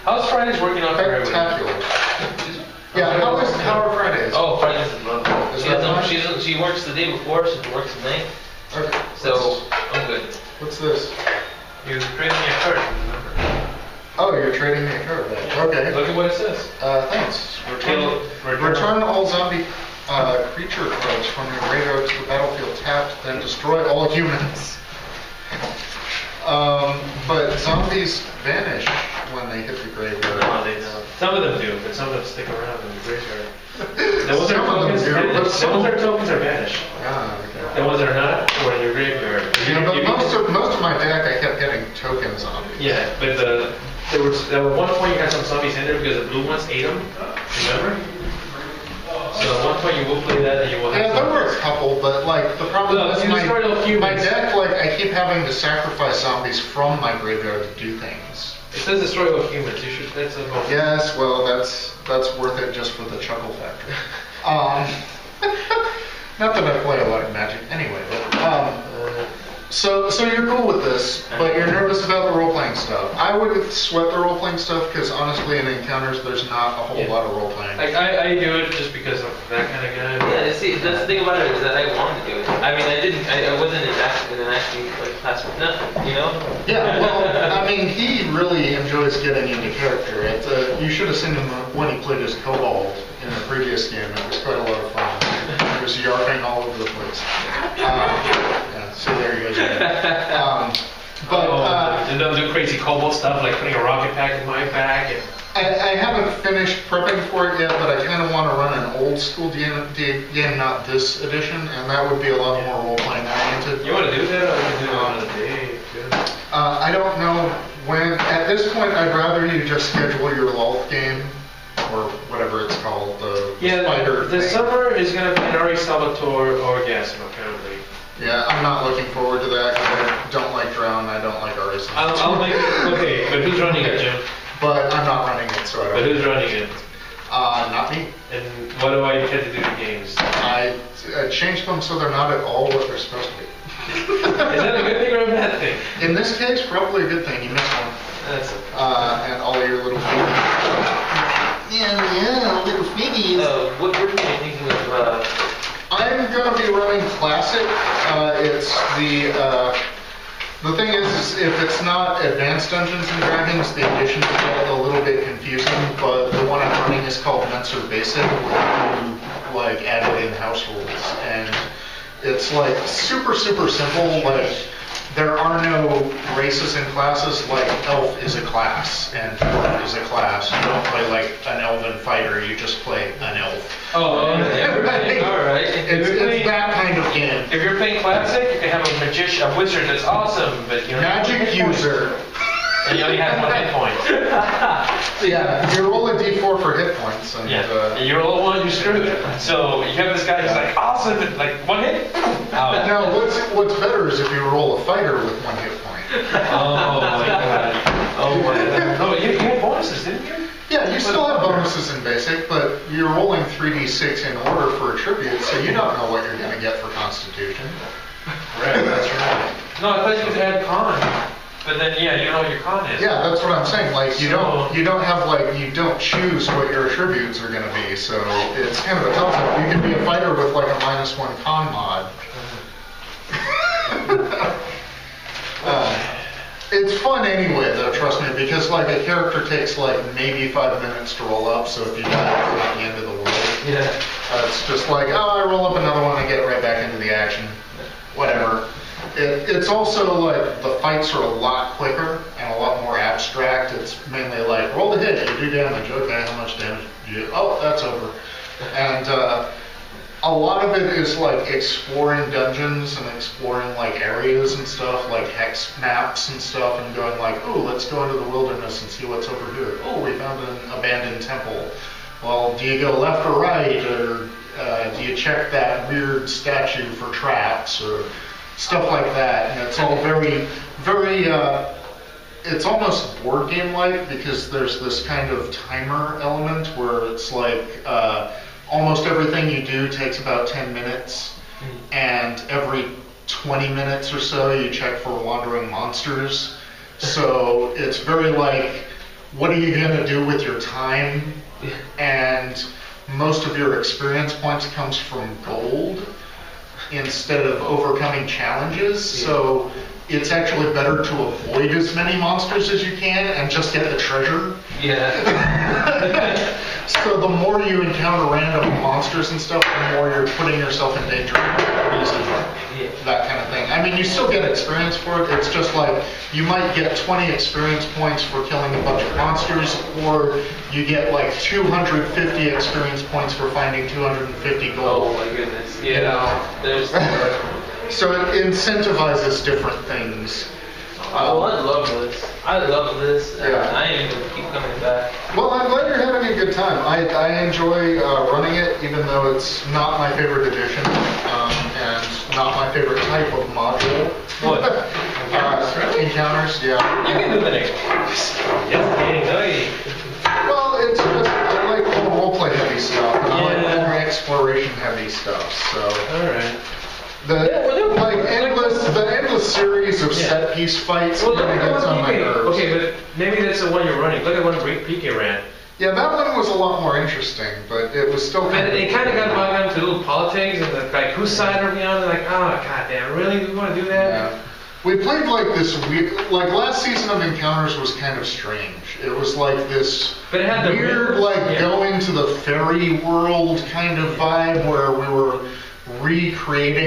How's Fridays working out for everybody? Spectacular. Yeah, how are Fridays? Oh, Fridays is lovely. She works the day before, so she works the night. Okay. So, I'm good. What's this? You're trading your card, remember? Oh, you're trading me a card. Okay. Look at what it says. Thanks. Return all zombie creature cards from your graveyard to the battlefield tapped, then destroy all humans. But zombies vanish when they hit the graveyard. No, they don't. Some of them do, but some of them stick around in the graveyard. The ones that are tokens are vanished. Ah, okay. The ones that are not are in your graveyard. Yeah, but most of my deck I kept getting token zombies. Yeah, but there was at one point you had some zombies in there because the blue ones ate them. Remember? So at one point you will play that and you will have. Yeah, there were a couple, but like the problem is my deck, like I keep having to sacrifice zombies from my graveyard to do things. It says destroy all humans. You should. That's a bonus. Yes, well that's worth it just for the chuckle factor. Not that I play a lot of Magic anyway, but so you're cool with this, but you're nervous about the role-playing stuff. I would sweat the role-playing stuff because honestly in encounters there's not a whole lot of role-playing. Like I do it just because I'm that kind of guy. Yeah, see, that's the thing about it is that I wanted to do it. I mean, I wasn't in an acting like class with nothing, you know? Yeah, well, I mean, he really enjoys getting into character. You should have seen him when he played as Kobold in the previous game. It was quite a lot of fun. He was yarping all over the place. Yeah, so there he goes. And they'll do crazy Kobold stuff like putting a rocket pack in my back. And I haven't finished prepping for it yet, but I kind of want to run an old school game, not this edition, and that would be a lot more role-playing oriented. You want to do that, or you can do it on a day? I don't know when. At this point, I'd rather you just schedule your LOL game, or whatever it's called, the spider the thing. summer is going to be an Ari Salvatore orgasm, apparently. Yeah, I'm not looking forward to that because I don't like Drown, I don't like Ari Salvatore. I'll make it. Okay, but who's running it, Jim? But I'm not running it, so I don't. But who's running it? Not me. And what do I get to do to games? I changed them so they're not at all what they're supposed to be. Is that a good thing or a bad thing? In this case, probably a good thing. You missed one. That's okay. And all your little figgies. Yeah, little figgies. What were you thinking of? I'm going to be running Classic. It's the thing is, if it's not Advanced Dungeons and Dragons, the editions get a little bit confusing, but the one I'm running is called Menser Basic, where you like added in house rules, and it's like super simple. Like there are no races and classes. Like elf is a class and dwarf is a class. You don't play like an elven fighter. You just play an elf. Oh, okay. All right. It's that kind of game. If you're playing Classic, you can have a magician, a wizard that's awesome, but you know. Magic user. And you only have 1 hit point. Yeah, you roll a d4 for hit points. And, and you roll one, you're screwed. So you have this guy who's like awesome, but like 1 hit. Out. Now, what's better is if you roll a fighter with 1 hit point. Oh my god. Oh my god. No, you had bonuses, didn't you? Yeah, you still have bonuses in basic, but you're rolling 3d6 in order for a tribute, so you don't know what you're going to get for Constitution. Right, that's right. No, I thought you could add con. But then, yeah, you know what your con is. Yeah, that's what I'm saying. Like, you don't choose what your attributes are going to be. So it's kind of a tough one. You can be a fighter with like a -1 con mod. It's fun anyway, though. Trust me, because like a character takes like maybe 5 minutes to roll up. So if you die, it's not the end of the world. Yeah. It's just like, oh, I roll up another one and get right back into the action. Whatever. It's also like the fights are a lot quicker and a lot more abstract. It's mainly like roll the hit, you do damage. Okay, how much damage do you do? Oh, that's over. And a lot of it is like exploring dungeons and exploring like areas and stuff, like hex maps and stuff, and going like, oh, let's go into the wilderness and see what's over here. Oh, we found an abandoned temple. Well, do you go left or right, or do you check that weird statue for traps, or stuff like that? And it's all very, it's almost board game-like, because there's this kind of timer element where it's like almost everything you do takes about 10 minutes, and every 20 minutes or so you check for wandering monsters. So it's very like what are you going to do with your time? And most of your experience points comes from gold instead of overcoming challenges. So it's actually better to avoid as many monsters as you can and just get the treasure. Yeah. So the more you encounter random monsters and stuff, the more you're putting yourself in danger, that kind of thing. I mean, you still get experience for it. It's just like you might get 20 experience points for killing a bunch of monsters, or you get like 250 experience points for finding 250 gold. Oh my goodness. Yeah. You know? There's. So it incentivizes different things. Oh, I love this. I love this. And Yeah. I am gonna keep coming back. Well, I'm glad you're having a good time. I enjoy running it, even though it's not my favorite edition and not my favorite type of module. What? Encounters, really? Encounters, yeah. You can do the next. Well, it's just, I like more roleplay heavy stuff, and I like Yeah. more exploration heavy stuff, so. Alright. The endless series of set piece fights Well, look really at gets the on one my PK. nerves. Okay, but maybe that's the one you're running. Look at one PK ran. Yeah, that one was a lot more interesting, but it was still But kind of... it kind of got bogged down to little politics and like whose side are we on? They're like, oh goddamn, really? We want to do that? Yeah. We played like this weird, like last season of Encounters was kind of strange. It was like this But it had the weird, rhythm, like yeah. going to the fairy world kind of vibe where we were recreating